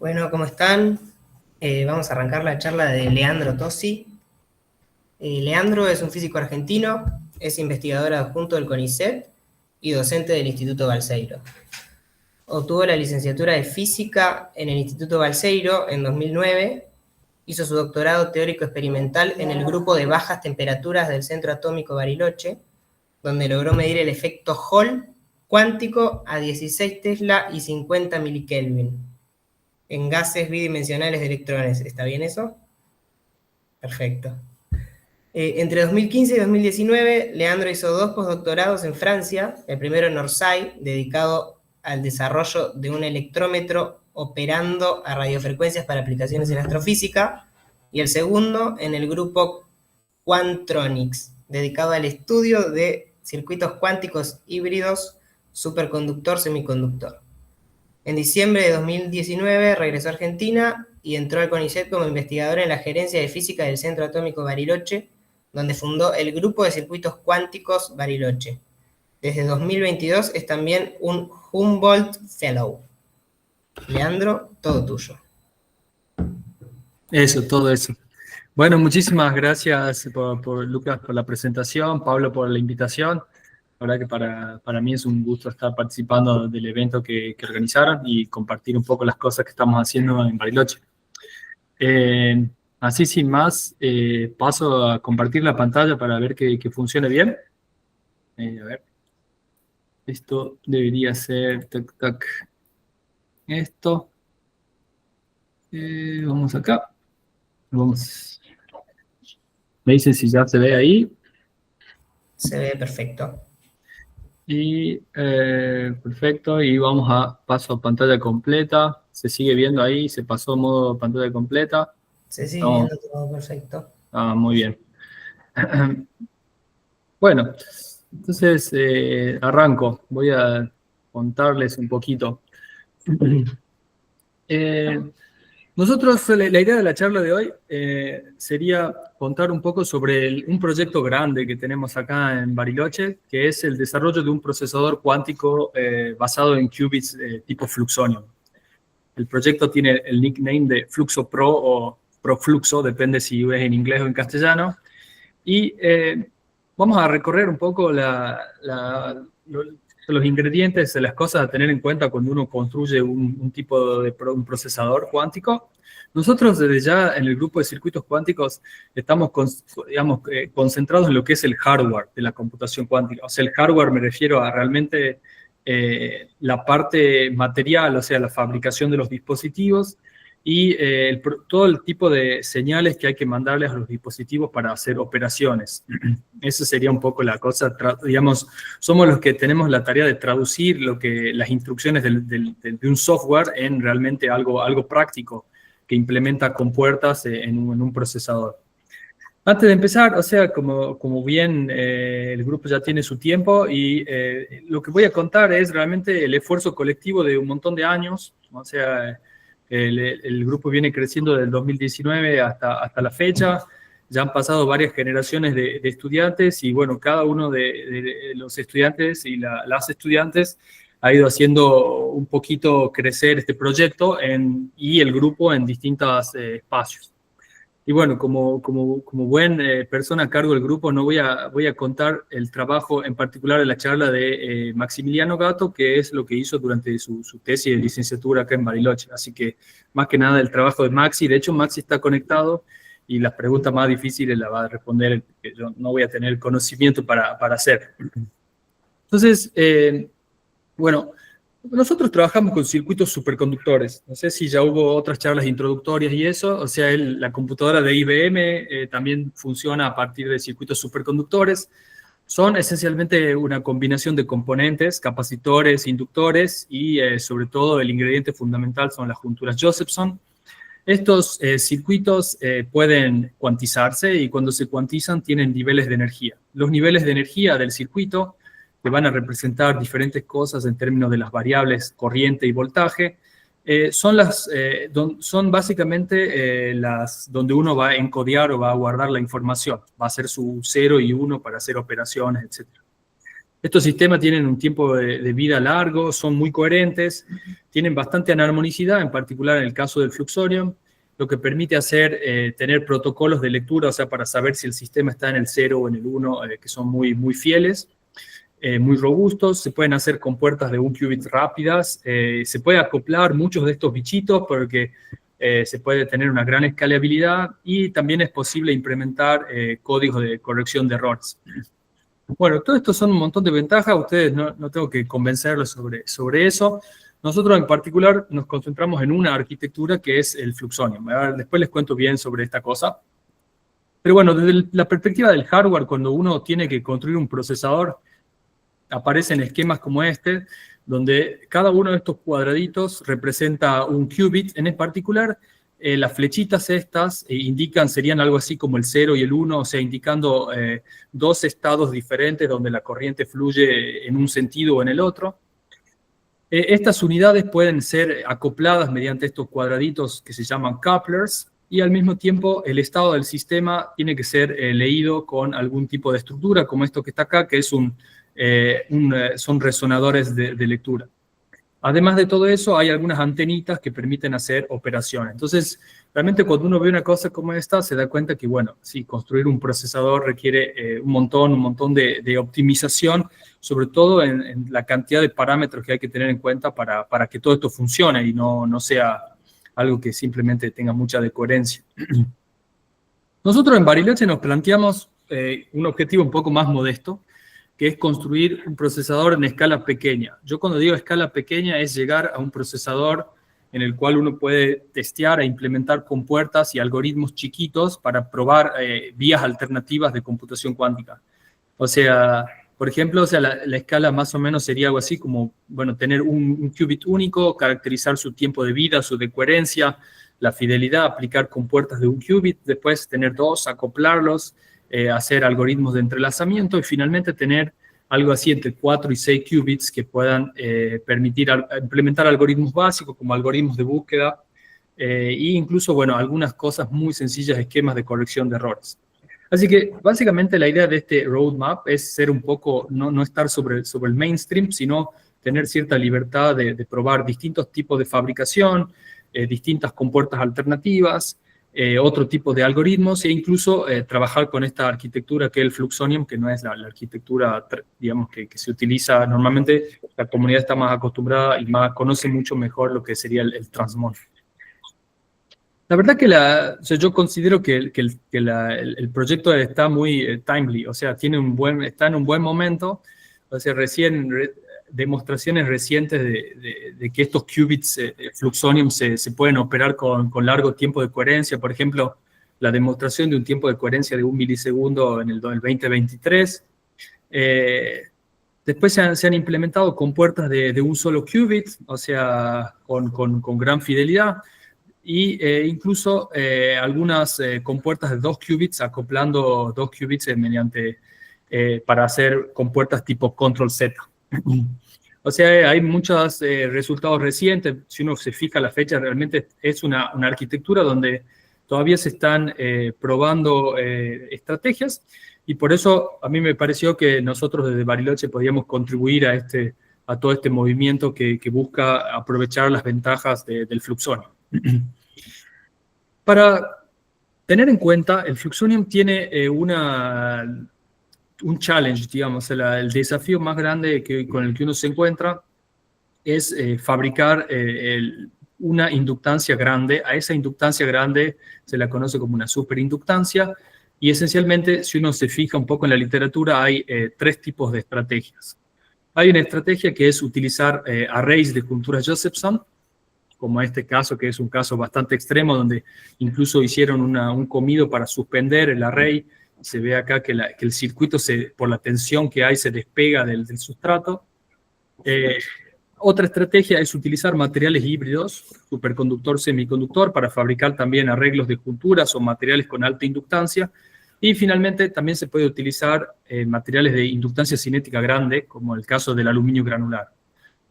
Bueno, ¿cómo están? Vamos a arrancar la charla de Leandro Tosi. Leandro es un físico argentino, es investigador adjunto del CONICET y docente del Instituto Balseiro. Obtuvo la licenciatura de Física en el Instituto Balseiro en 2009, hizo su doctorado teórico experimental en el grupo de bajas temperaturas del Centro Atómico Bariloche, donde logró medir el efecto Hall cuántico a 16 Tesla y 50 milikelvin en gases bidimensionales de electrones. ¿Está bien eso? Perfecto. Entre 2015 y 2019, Leandro hizo 2 postdoctorados en Francia, el primero en Orsay, dedicado al desarrollo de un electrómetro operando a radiofrecuencias para aplicaciones en astrofísica, y el segundo en el grupo Quantronics, dedicado al estudio de circuitos cuánticos híbridos superconductor-semiconductor. En diciembre de 2019 regresó a Argentina y entró al CONICET como investigador en la gerencia de física del Centro Atómico Bariloche, donde fundó el Grupo de Circuitos Cuánticos Bariloche. Desde 2022 es también un Humboldt Fellow. Leandro, todo tuyo. Eso, todo eso. Bueno, muchísimas gracias por Lucas por la presentación, Pablo por la invitación. La verdad que para mí es un gusto estar participando del evento que organizaron y compartir un poco las cosas que estamos haciendo en Bariloche. Así sin más, paso a compartir la pantalla para ver que funcione bien. A ver. Esto debería ser... Tac, tac. Esto. Vamos acá. Vamos. Me dicen si ya se ve ahí. Se ve perfecto. Y perfecto, y vamos a paso a pantalla completa. Se sigue viendo ahí, se pasó a modo pantalla completa. Se sigue viendo todo perfecto. Muy bien. Bueno, entonces arranco. Voy a contarles un poquito. Nosotros, la idea de la charla de hoy sería contar un poco sobre un proyecto grande que tenemos acá en Bariloche, que es el desarrollo de un procesador cuántico basado en qubits tipo Fluxonium. El proyecto tiene el nickname de Fluxo Pro o ProFluxo, depende si es en inglés o en castellano. Y vamos a recorrer un poco los ingredientes, las cosas a tener en cuenta cuando uno construye un tipo de un procesador cuántico. Nosotros desde ya en el grupo de circuitos cuánticos estamos concentrados en lo que es el hardware de la computación cuántica. O sea, el hardware me refiero a realmente la parte material, o sea, la fabricación de los dispositivos y todo el tipo de señales que hay que mandarles a los dispositivos para hacer operaciones. Esa sería un poco la cosa, digamos, somos los que tenemos la tarea de traducir las instrucciones de un software en realmente algo práctico que implementa compuertas en un procesador. Antes de empezar, o sea, como bien el grupo ya tiene su tiempo y lo que voy a contar es realmente el esfuerzo colectivo de un montón de años, o sea, el grupo viene creciendo desde el 2019 hasta la fecha. Ya han pasado varias generaciones de estudiantes y, bueno, cada uno de los estudiantes y las estudiantes ha ido haciendo un poquito crecer este proyecto y el grupo en distintos espacios. Y bueno, como buen persona a cargo del grupo, no voy a contar el trabajo en particular de la charla de Maximiliano Gatto, que es lo que hizo durante su tesis de licenciatura acá en Bariloche. Así que, más que nada, el trabajo de Maxi. De hecho, Maxi está conectado y las preguntas más difíciles las va a responder, que yo no voy a tener el conocimiento para hacer. Entonces, bueno, nosotros trabajamos con circuitos superconductores. No sé si ya hubo otras charlas introductorias y eso. O sea, la computadora de IBM también funciona a partir de circuitos superconductores. Son esencialmente una combinación de componentes, capacitores, inductores y sobre todo el ingrediente fundamental son las junturas Josephson. Estos circuitos pueden cuantizarse y cuando se cuantizan tienen niveles de energía. Los niveles de energía del circuito que van a representar diferentes cosas en términos de las variables corriente y voltaje, son básicamente donde uno va a encodiar o va a guardar la información. Va a ser su 0 y 1 para hacer operaciones, etc. Estos sistemas tienen un tiempo de vida largo, son muy coherentes, tienen bastante anarmonicidad, en particular en el caso del Fluxonium, lo que permite tener protocolos de lectura, o sea, para saber si el sistema está en el 0 o en el 1, que son muy, muy fieles, muy robustos. Se pueden hacer con puertas de 1 qubit rápidas, se puede acoplar muchos de estos bichitos porque se puede tener una gran escalabilidad y también es posible implementar códigos de corrección de errores. Bueno, todo esto son un montón de ventajas, ustedes no tengo que convencerlos sobre eso. Nosotros en particular nos concentramos en una arquitectura que es el Fluxonium. Después les cuento bien sobre esta cosa. Pero bueno, desde la perspectiva del hardware, cuando uno tiene que construir un procesador, aparecen esquemas como este, donde cada uno de estos cuadraditos representa un qubit. En particular, las flechitas estas serían algo así como el 0 y el 1, o sea, indicando dos estados diferentes donde la corriente fluye en un sentido o en el otro. Estas unidades pueden ser acopladas mediante estos cuadraditos que se llaman couplers, y al mismo tiempo el estado del sistema tiene que ser leído con algún tipo de estructura, como esto que está acá, que es son resonadores de lectura. Además de todo eso, hay algunas antenitas que permiten hacer operaciones. Entonces, realmente cuando uno ve una cosa como esta, se da cuenta que, bueno, sí, construir un procesador requiere un montón de optimización, sobre todo en la cantidad de parámetros que hay que tener en cuenta para que todo esto funcione y no sea algo que simplemente tenga mucha decoherencia. Nosotros en Bariloche nos planteamos un objetivo un poco más modesto, que es construir un procesador en escala pequeña. Yo cuando digo escala pequeña es llegar a un procesador en el cual uno puede testear e implementar compuertas y algoritmos chiquitos para probar vías alternativas de computación cuántica. O sea, por ejemplo, o sea, la escala más o menos sería algo así como, bueno, tener un qubit único, caracterizar su tiempo de vida, su decoherencia, la fidelidad, aplicar compuertas de un qubit, después tener dos, acoplarlos, hacer algoritmos de entrelazamiento y finalmente tener algo así entre 4 y 6 qubits que puedan permitir implementar algoritmos básicos como algoritmos de búsqueda e incluso, bueno, algunas cosas muy sencillas, esquemas de corrección de errores. Así que básicamente la idea de este roadmap es ser un poco, no estar sobre el mainstream, sino tener cierta libertad de probar distintos tipos de fabricación, distintas compuertas alternativas, otro tipo de algoritmos e incluso trabajar con esta arquitectura que es el Fluxonium, que no es la arquitectura, digamos, que se utiliza normalmente. La comunidad está más acostumbrada y conoce mucho mejor lo que sería el Transmon. La verdad que o sea, yo considero que el proyecto está muy timely, o sea, está en un buen momento. O sea, demostraciones recientes de que estos qubits Fluxonium se pueden operar con largo tiempo de coherencia. Por ejemplo, la demostración de un tiempo de coherencia de 1 milisegundo en el 2023. Después se han implementado compuertas de un solo qubit, o sea, con gran fidelidad. Y incluso algunas compuertas de 2 qubits, acoplando 2 qubits para hacer compuertas tipo control Z. O sea, hay muchos resultados recientes. Si uno se fija la fecha, realmente es una arquitectura donde todavía se están probando estrategias, y por eso a mí me pareció que nosotros desde Bariloche podíamos contribuir a todo este movimiento que busca aprovechar las ventajas del Fluxonium. Para tener en cuenta, el Fluxonium tiene un challenge, digamos, el desafío más grande con el que uno se encuentra es fabricar una inductancia grande. A esa inductancia grande se la conoce como una superinductancia, y esencialmente, si uno se fija un poco en la literatura, hay 3 tipos de estrategias. Hay una estrategia que es utilizar arrays de junturas Josephson, como este caso, que es un caso bastante extremo, donde incluso hicieron un comido para suspender el array. Se ve acá que el circuito, por la tensión que hay, se despega del sustrato. Otra estrategia es utilizar materiales híbridos, superconductor, semiconductor, para fabricar también arreglos de junturas o materiales con alta inductancia. Y finalmente también se puede utilizar materiales de inductancia cinética grande, como el caso del aluminio granular.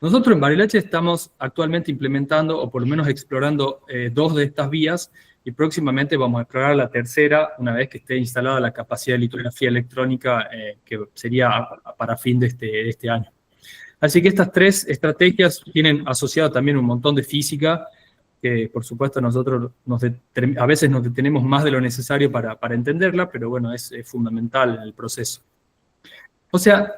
Nosotros en Bariloche estamos actualmente implementando, o por lo menos explorando, 2 de estas vías, y próximamente vamos a explorar la tercera, una vez que esté instalada la capacidad de litografía electrónica, que sería para fin de este año. Así que estas 3 estrategias tienen asociado también un montón de física, que por supuesto nosotros a veces nos detenemos más de lo necesario para entenderla, pero bueno, es fundamental en el proceso. O sea,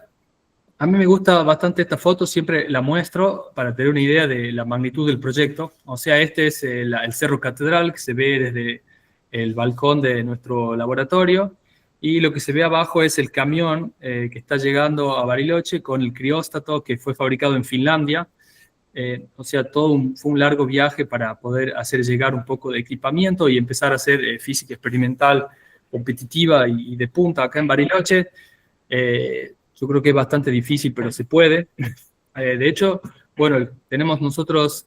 a mí me gusta bastante esta foto, siempre la muestro para tener una idea de la magnitud del proyecto. O sea, este es el Cerro Catedral, que se ve desde el balcón de nuestro laboratorio, y lo que se ve abajo es el camión que está llegando a Bariloche con el crióstato que fue fabricado en Finlandia. O sea, fue un largo viaje para poder hacer llegar un poco de equipamiento y empezar a hacer física experimental competitiva y de punta acá en Bariloche. Yo creo que es bastante difícil, pero se puede. De hecho, bueno, tenemos nosotros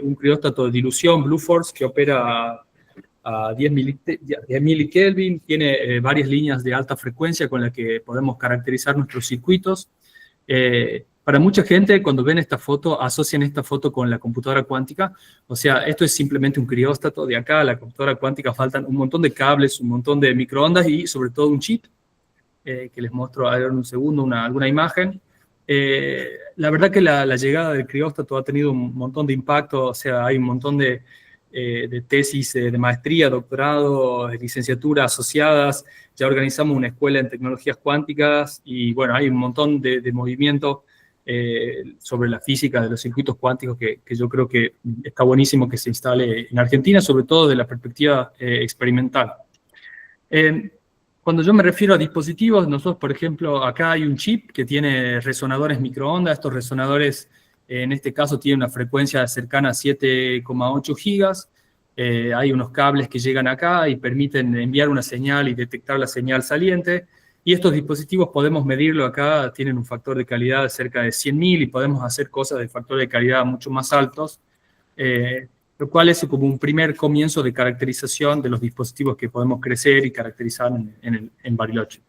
un crióstato de dilución, Bluefors, que opera a 10 milikelvin, tiene varias líneas de alta frecuencia con las que podemos caracterizar nuestros circuitos. Para mucha gente, cuando ven esta foto, asocian esta foto con la computadora cuántica. O sea, esto es simplemente un crióstato. De acá a la computadora cuántica faltan un montón de cables, un montón de microondas y sobre todo un chip, que les muestro ahora en un segundo alguna imagen. La verdad que la llegada del crióstato ha tenido un montón de impacto. O sea, hay un montón de tesis de maestría, doctorado, de licenciatura asociadas. Ya organizamos una escuela en tecnologías cuánticas y bueno, hay un montón de movimiento sobre la física de los circuitos cuánticos que yo creo que está buenísimo que se instale en Argentina, sobre todo desde la perspectiva experimental. Cuando yo me refiero a dispositivos, nosotros, por ejemplo, acá hay un chip que tiene resonadores microondas. Estos resonadores, en este caso, tienen una frecuencia cercana a 7,8 gigas. Hay unos cables que llegan acá y permiten enviar una señal y detectar la señal saliente. Y estos dispositivos podemos medirlo acá, tienen un factor de calidad de cerca de 100.000 y podemos hacer cosas de factor de calidad mucho más altos, lo cual es como un primer comienzo de caracterización de los dispositivos que podemos crecer y caracterizar en Bariloche.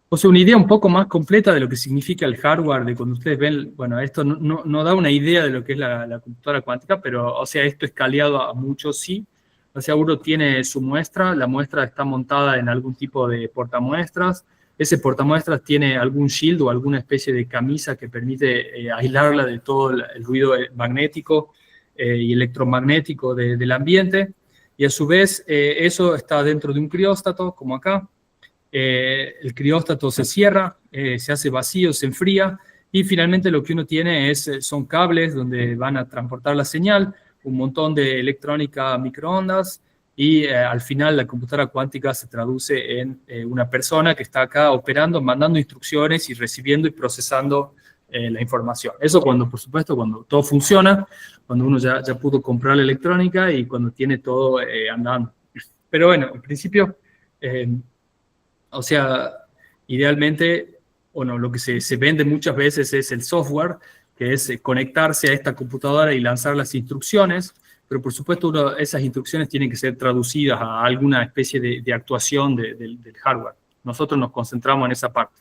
O sea, una idea un poco más completa de lo que significa el hardware, de cuando ustedes ven, bueno, esto no da una idea de lo que es la computadora cuántica, pero, o sea, esto escaleado a mucho, sí. O sea, uno tiene su muestra, la muestra está montada en algún tipo de portamuestras. Ese portamuestras tiene algún shield o alguna especie de camisa que permite aislarla de todo el ruido magnético y electromagnético del ambiente. Y a su vez, eso está dentro de un crióstato, como acá. El crióstato se cierra, se hace vacío, se enfría, y finalmente lo que uno tiene son cables donde van a transportar la señal, un montón de electrónica microondas, y al final la computadora cuántica se traduce en una persona que está acá operando, mandando instrucciones y recibiendo y procesando la información. Eso por supuesto, cuando todo funciona, cuando uno ya pudo comprar la electrónica y cuando tiene todo andando. Pero bueno, en principio, o sea, idealmente, bueno, lo que se vende muchas veces es el software, que es conectarse a esta computadora y lanzar las instrucciones, pero por supuesto esas instrucciones tienen que ser traducidas a alguna especie de actuación del hardware. Nosotros nos concentramos en esa parte.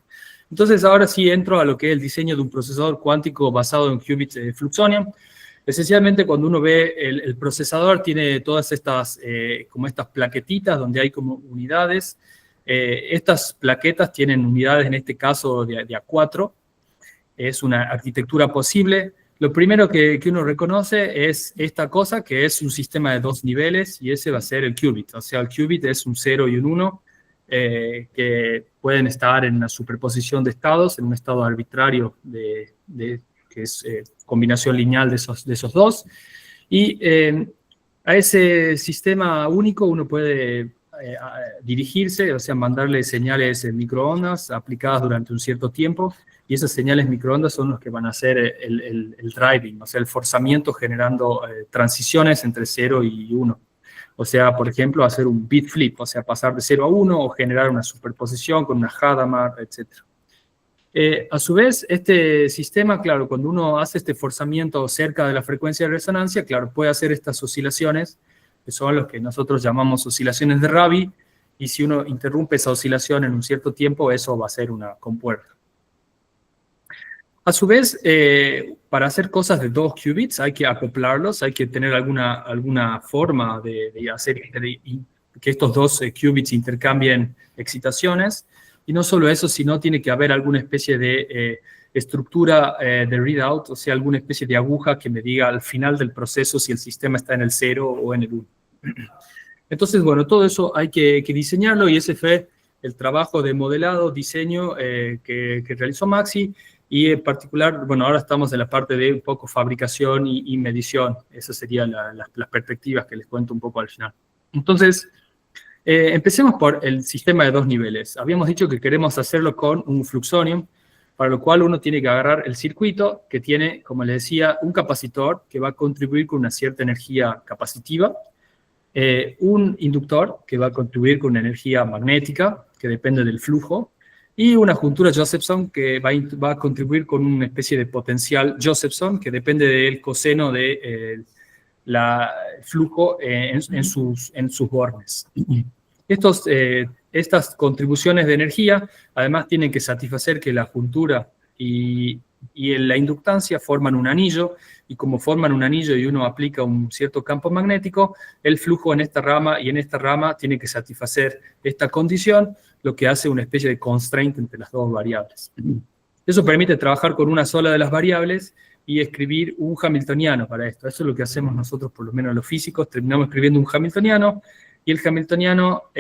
Entonces ahora sí entro a lo que es el diseño de un procesador cuántico basado en qubits Fluxonium. Esencialmente, cuando uno ve el procesador, tiene todas estas, como estas plaquetitas donde hay como unidades. Estas plaquetas tienen unidades, en este caso, de A4. Es una arquitectura posible. Lo primero que uno reconoce es esta cosa, que es un sistema de 2 niveles, y ese va a ser el qubit. O sea, el qubit es un 0 y un 1, que pueden estar en una superposición de estados, en un estado arbitrario que es combinación lineal de esos dos. Y a ese sistema único uno puede dirigirse, o sea, mandarle señales en microondas aplicadas durante un cierto tiempo, y esas señales microondas son los que van a hacer el driving, o sea, el forzamiento generando transiciones entre 0 y 1. O sea, por ejemplo, hacer un bit flip, o sea, pasar de 0 a 1 o generar una superposición con una Hadamard, etc. A su vez, este sistema, claro, cuando uno hace este forzamiento cerca de la frecuencia de resonancia, claro, puede hacer estas oscilaciones, que son los que nosotros llamamos oscilaciones de Rabi, y si uno interrumpe esa oscilación en un cierto tiempo, eso va a ser una compuerta. A su vez, para hacer cosas de 2 qubits hay que acoplarlos, hay que tener alguna forma de hacer que estos 2 qubits intercambien excitaciones. Y no solo eso, sino tiene que haber alguna especie de estructura de readout, o sea, alguna especie de aguja que me diga al final del proceso si el sistema está en el 0 o en el 1. Entonces, bueno, todo eso hay que diseñarlo y ese fue el trabajo de modelado, diseño que realizó Maxi. Y en particular, bueno, ahora estamos en la parte de un poco fabricación y medición. Esas serían las perspectivas que les cuento un poco al final. Entonces, empecemos por el sistema de 2 niveles. Habíamos dicho que queremos hacerlo con un fluxonium, para lo cual uno tiene que agarrar el circuito que tiene, como les decía, un capacitor que va a contribuir con una cierta energía capacitiva, un inductor que va a contribuir con una energía magnética, que depende del flujo, y una juntura Josephson que va a contribuir con una especie de potencial Josephson que depende del coseno del flujo en sus bornes. Estas contribuciones de energía además tienen que satisfacer que la juntura y la inductancia forman un anillo, y como forman un anillo y uno aplica un cierto campo magnético, el flujo en esta rama y en esta rama tiene que satisfacer esta condición, lo que hace una especie de constraint entre las 2 variables. Eso permite trabajar con una sola de las variables y escribir un hamiltoniano para esto. Eso es lo que hacemos nosotros, por lo menos los físicos, terminamos escribiendo un hamiltoniano, y el hamiltoniano,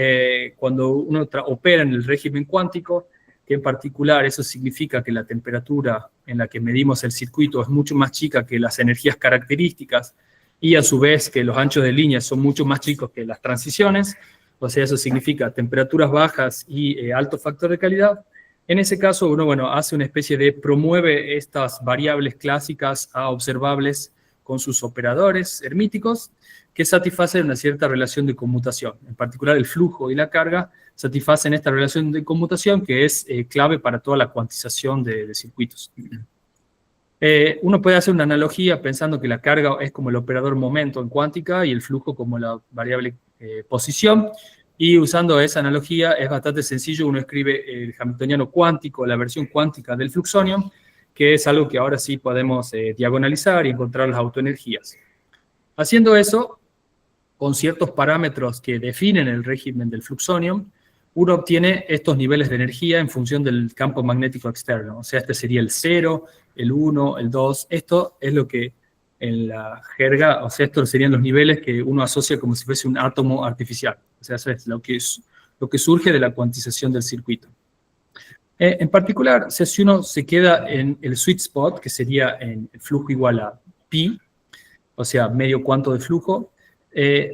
cuando uno opera en el régimen cuántico, que en particular eso significa que la temperatura en la que medimos el circuito es mucho más chica que las energías características, y a su vez que los anchos de línea son mucho más chicos que las transiciones, o sea, eso significa temperaturas bajas y alto factor de calidad. En ese caso, uno, bueno, hace una especie de promueve estas variables clásicas a observables con sus operadores hermíticos, que satisfacen una cierta relación de conmutación. En particular, el flujo y la carga satisfacen esta relación de conmutación que es clave para toda la cuantización de circuitos. Uno puede hacer una analogía pensando que la carga es como el operador momento en cuántica y el flujo como la variable posición. Y usando esa analogía es bastante sencillo. Uno escribe el hamiltoniano cuántico, la versión cuántica del fluxonium, que es algo que ahora sí podemos diagonalizar y encontrar las autoenergías. Haciendo eso, con ciertos parámetros que definen el régimen del fluxonium, uno obtiene estos niveles de energía en función del campo magnético externo. O sea, este sería el 0, el 1, el 2. Esto es lo que en la jerga, o sea, estos serían los niveles que uno asocia como si fuese un átomo artificial. O sea, eso es lo que surge de la cuantización del circuito. En particular, si uno se queda en el sweet spot, que sería en el flujo igual a pi, o sea, medio cuanto de flujo,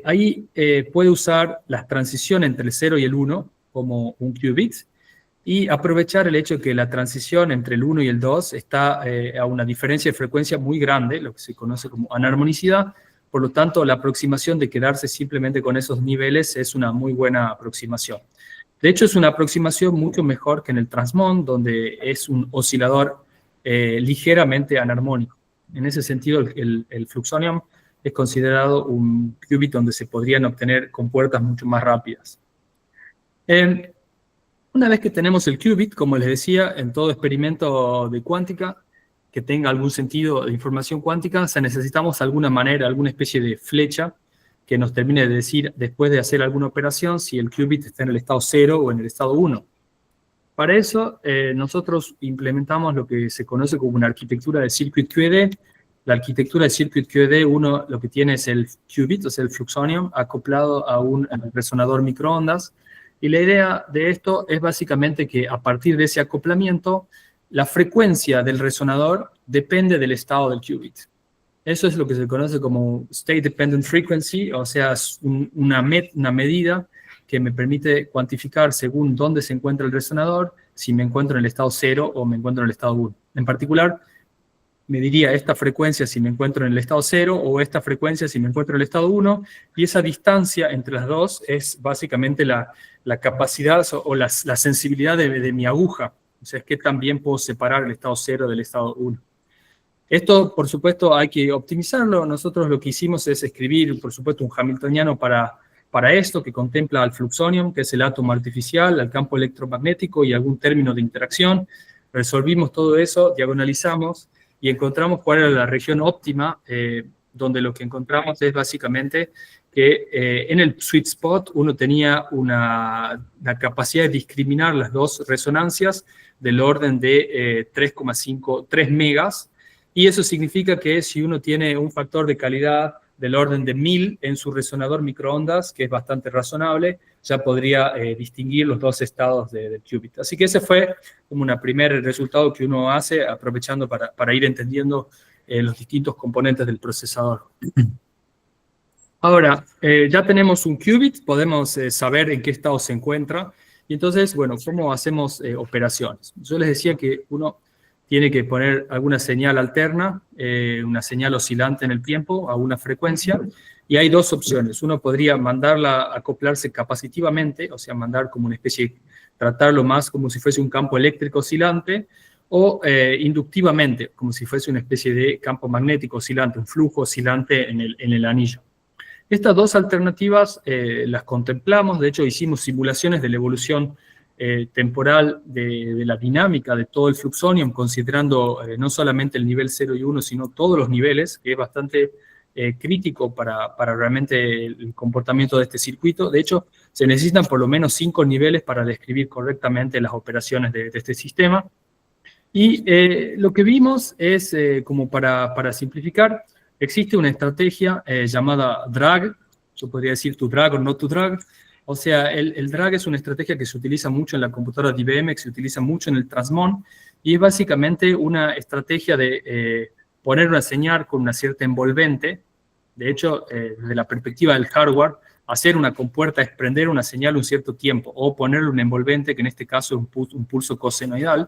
ahí puede usar las transiciones entre el 0 y el 1 como un qubit, y aprovechar el hecho de que la transición entre el 1 y el 2 está a una diferencia de frecuencia muy grande, lo que se conoce como anarmonicidad. Por lo tanto, la aproximación de quedarse simplemente con esos niveles es una muy buena aproximación. De hecho, es una aproximación mucho mejor que en el transmon, donde es un oscilador ligeramente anarmónico. En ese sentido, el fluxonium es considerado un qubit donde se podrían obtener compuertas mucho más rápidas. Una vez que tenemos el qubit, como les decía, en todo experimento de cuántica que tenga algún sentido de información cuántica, necesitamos alguna manera, alguna especie de flecha que nos termine de decir, después de hacer alguna operación, si el qubit está en el estado 0 o en el estado 1. Para eso, nosotros implementamos lo que se conoce como una arquitectura de circuit QED. La arquitectura de circuit QED, uno lo que tiene es el qubit, o sea, el fluxonium, acoplado a un resonador microondas. Y la idea de esto es básicamente que a partir de ese acoplamiento, la frecuencia del resonador depende del estado del qubit. Eso es lo que se conoce como State Dependent Frequency, o sea, es una medida que me permite cuantificar según dónde se encuentra el resonador, si me encuentro en el estado 0 o me encuentro en el estado 1. En particular, me diría esta frecuencia si me encuentro en el estado 0 o esta frecuencia si me encuentro en el estado 1, y esa distancia entre las dos es básicamente la capacidad o la sensibilidad de mi aguja. O sea, es que también puedo separar el estado 0 del estado 1. Esto, por supuesto, hay que optimizarlo. Nosotros lo que hicimos es escribir, por supuesto, un hamiltoniano para esto, que contempla al fluxonium, que es el átomo artificial, al campo electromagnético y algún término de interacción. Resolvimos todo eso, diagonalizamos y encontramos cuál era la región óptima, donde lo que encontramos es básicamente que en el sweet spot uno tenía la capacidad de discriminar las dos resonancias del orden de 3 megas, y eso significa que si uno tiene un factor de calidad del orden de 1000 en su resonador microondas, que es bastante razonable, ya podría distinguir los dos estados del qubit. Así que ese fue como un primer resultado que uno hace, aprovechando para ir entendiendo los distintos componentes del procesador. Ahora, ya tenemos un qubit, podemos saber en qué estado se encuentra, y entonces, bueno, ¿cómo hacemos operaciones? Yo les decía que uno tiene que poner alguna señal alterna, una señal oscilante en el tiempo, a una frecuencia, y hay dos opciones. Uno podría mandarla a acoplarse capacitivamente, o sea, mandar como una especie, tratarlo más como si fuese un campo eléctrico oscilante, o inductivamente, como si fuese una especie de campo magnético oscilante, un flujo oscilante en el anillo. Estas dos alternativas las contemplamos, de hecho hicimos simulaciones de la evolución temporal de la dinámica de todo el fluxonium, considerando no solamente el nivel 0 y 1, sino todos los niveles, que es bastante crítico para realmente el comportamiento de este circuito. De hecho, se necesitan por lo menos 5 niveles para describir correctamente las operaciones de este sistema. Y lo que vimos es, como para simplificar, existe una estrategia llamada drag, yo podría decir to drag o no to drag. O sea, el drag es una estrategia que se utiliza mucho en la computadora de IBM, que se utiliza mucho en el Transmon, y es básicamente una estrategia de poner una señal con una cierta envolvente. De hecho, desde la perspectiva del hardware, hacer una compuerta es prender una señal un cierto tiempo, o ponerle un envolvente, que en este caso es un pulso cosenoidal.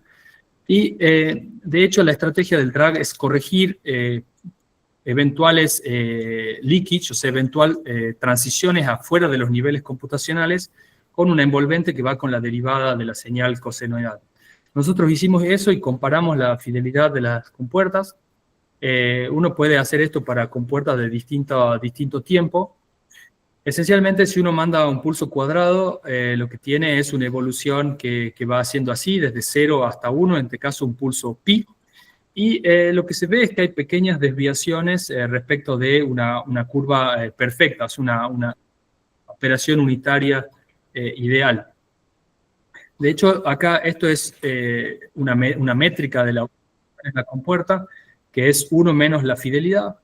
Y, de hecho, la estrategia del drag es corregir eventuales leakage, o sea, transiciones afuera de los niveles computacionales, con una envolvente que va con la derivada de la señal cosenoidal. Nosotros hicimos eso y comparamos la fidelidad de las compuertas. Uno puede hacer esto para compuertas de distinto tiempo. Esencialmente, si uno manda un pulso cuadrado, lo que tiene es una evolución que va haciendo así, desde 0 hasta 1, en este caso un pulso pi. Y lo que se ve es que hay pequeñas desviaciones respecto de una curva perfecta, es una operación unitaria ideal. De hecho, acá esto es una métrica de la compuerta, que es 1 menos la fidelidad.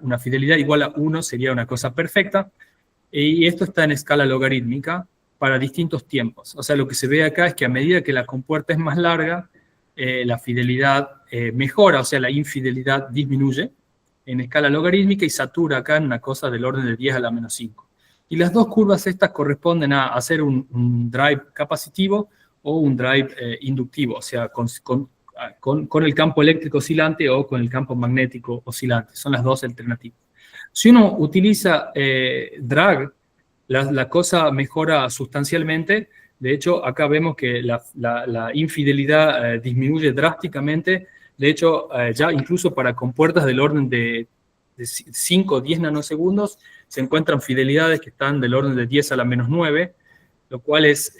Una fidelidad igual a 1 sería una cosa perfecta, y esto está en escala logarítmica para distintos tiempos. O sea, lo que se ve acá es que a medida que la compuerta es más larga, la fidelidad mejora, o sea, la infidelidad disminuye en escala logarítmica y satura acá en una cosa del orden de 10 a la menos 5. Y las dos curvas estas corresponden a hacer un drive capacitivo o un drive inductivo, o sea, con el campo eléctrico oscilante o con el campo magnético oscilante. Son las dos alternativas. Si uno utiliza drag, la cosa mejora sustancialmente. De hecho, acá vemos que la infidelidad disminuye drásticamente. De hecho, ya incluso para compuertas del orden de 5 o 10 nanosegundos, se encuentran fidelidades que están del orden de 10 a la menos 9, lo cual es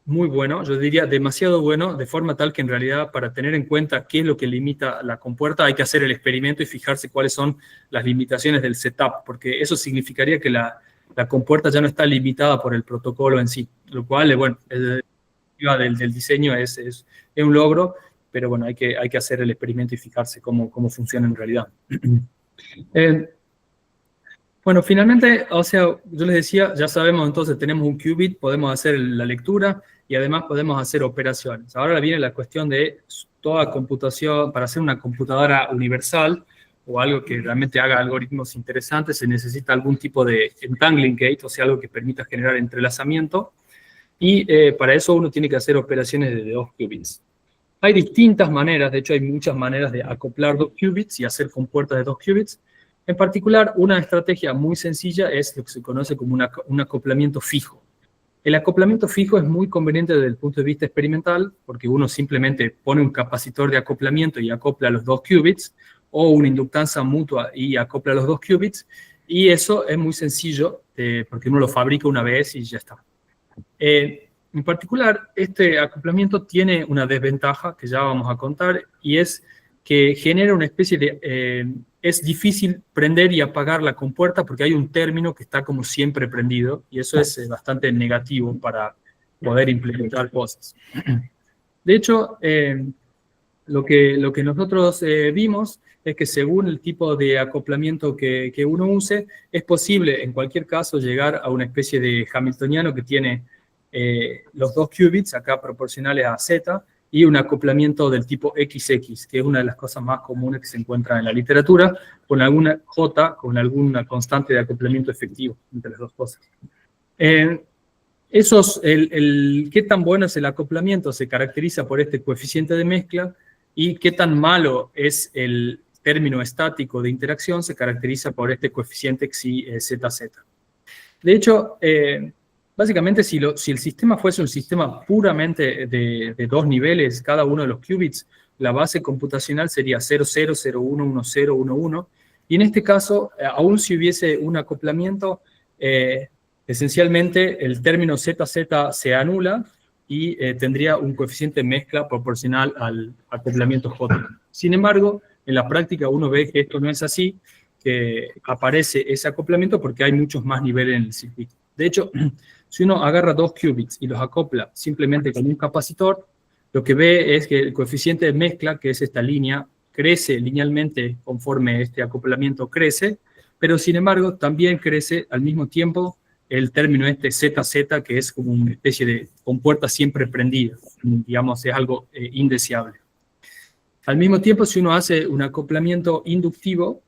muy bueno, yo diría demasiado bueno, de forma tal que en realidad, para tener en cuenta qué es lo que limita la compuerta, hay que hacer el experimento y fijarse cuáles son las limitaciones del setup, porque eso significaría que la compuerta ya no está limitada por el protocolo en sí, lo cual, bueno, del diseño es un logro, pero bueno, hay que hacer el experimento y fijarse cómo funciona en realidad. Bueno, finalmente, o sea, yo les decía, ya sabemos entonces, tenemos un qubit, podemos hacer la lectura y además podemos hacer operaciones. Ahora viene la cuestión de toda computación, para hacer una computadora universal o algo que realmente haga algoritmos interesantes, se necesita algún tipo de entangling gate, o sea, algo que permita generar entrelazamiento, y para eso uno tiene que hacer operaciones de 2 qubits. Hay distintas maneras, de hecho hay muchas maneras de acoplar 2 qubits y hacer compuertas de 2 qubits. En particular, una estrategia muy sencilla es lo que se conoce como un acoplamiento fijo. El acoplamiento fijo es muy conveniente desde el punto de vista experimental, porque uno simplemente pone un capacitor de acoplamiento y acopla los 2 qubits, o una inductancia mutua y acopla los 2 qubits, y eso es muy sencillo, porque uno lo fabrica una vez y ya está. En particular, este acoplamiento tiene una desventaja que ya vamos a contar, y es que genera una especie de... es difícil prender y apagar la compuerta porque hay un término que está como siempre prendido, y eso es bastante negativo para poder implementar cosas. De hecho, lo que nosotros vimos es que según el tipo de acoplamiento que uno use, es posible en cualquier caso llegar a una especie de hamiltoniano que tiene los dos qubits acá proporcionales a z, y un acoplamiento del tipo XX, que es una de las cosas más comunes que se encuentra en la literatura, con alguna J, con alguna constante de acoplamiento efectivo entre las dos cosas. ¿Qué tan bueno es el acoplamiento? Se caracteriza por este coeficiente de mezcla, y qué tan malo es el término estático de interacción se caracteriza por este coeficiente xi-ZZ. De hecho, básicamente si el sistema fuese un sistema puramente de dos niveles, cada uno de los qubits, la base computacional sería 00, 01, 10, 11, y en este caso, aún si hubiese un acoplamiento, esencialmente el término ZZ se anula y tendría un coeficiente de mezcla proporcional al acoplamiento J. Sin embargo, en la práctica uno ve que esto no es así, que aparece ese acoplamiento porque hay muchos más niveles en el circuito. De hecho, si uno agarra dos qubits y los acopla simplemente con un capacitor, lo que ve es que el coeficiente de mezcla, que es esta línea, crece linealmente conforme este acoplamiento crece, pero sin embargo también crece al mismo tiempo el término este ZZ, que es como una especie de compuerta siempre prendida, digamos, es algo indeseable. Al mismo tiempo, si uno hace un acoplamiento inductivo,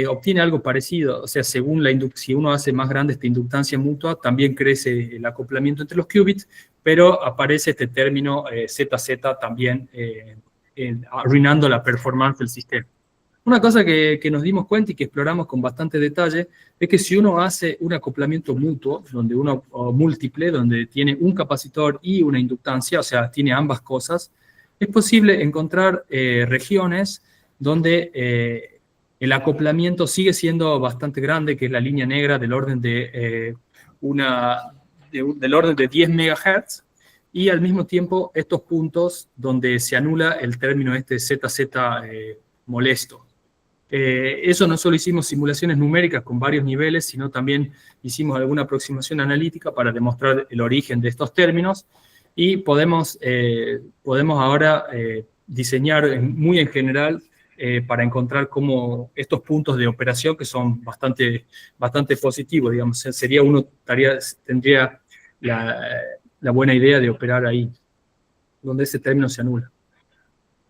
obtiene algo parecido, o sea, según si uno hace más grande esta inductancia mutua, también crece el acoplamiento entre los qubits, pero aparece este término ZZ también arruinando la performance del sistema. Una cosa que nos dimos cuenta y que exploramos con bastante detalle es que si uno hace un acoplamiento mutuo, o múltiple, donde tiene un capacitor y una inductancia, o sea, tiene ambas cosas, es posible encontrar regiones donde el acoplamiento sigue siendo bastante grande, que es la línea negra del orden de 10 MHz, y al mismo tiempo estos puntos donde se anula el término este ZZ molesto. Eso no solo hicimos simulaciones numéricas con varios niveles, sino también hicimos alguna aproximación analítica para demostrar el origen de estos términos, y podemos ahora diseñar muy en general para encontrar cómo estos puntos de operación, que son bastante positivos, digamos, tendría la buena idea de operar ahí, donde ese término se anula.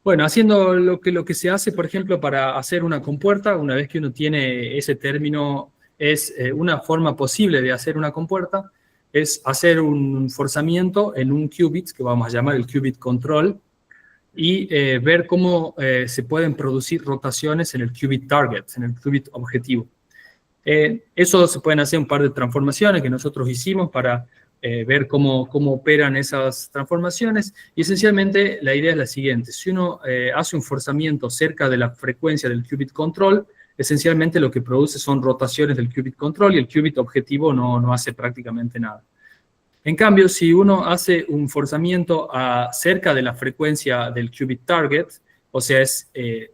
Bueno, haciendo lo que se hace, por ejemplo, para hacer una compuerta, una vez que uno tiene ese término, es una forma posible de hacer una compuerta, es hacer un forzamiento en un qubit, que vamos a llamar el qubit control, y ver cómo se pueden producir rotaciones en el qubit target, en el qubit objetivo. Eso se pueden hacer un par de transformaciones que nosotros hicimos para ver cómo operan esas transformaciones, y esencialmente la idea es la siguiente: si uno hace un forzamiento cerca de la frecuencia del qubit control, esencialmente lo que produce son rotaciones del qubit control, y el qubit objetivo no hace prácticamente nada. En cambio, si uno hace un forzamiento cerca de la frecuencia del qubit target, o sea, es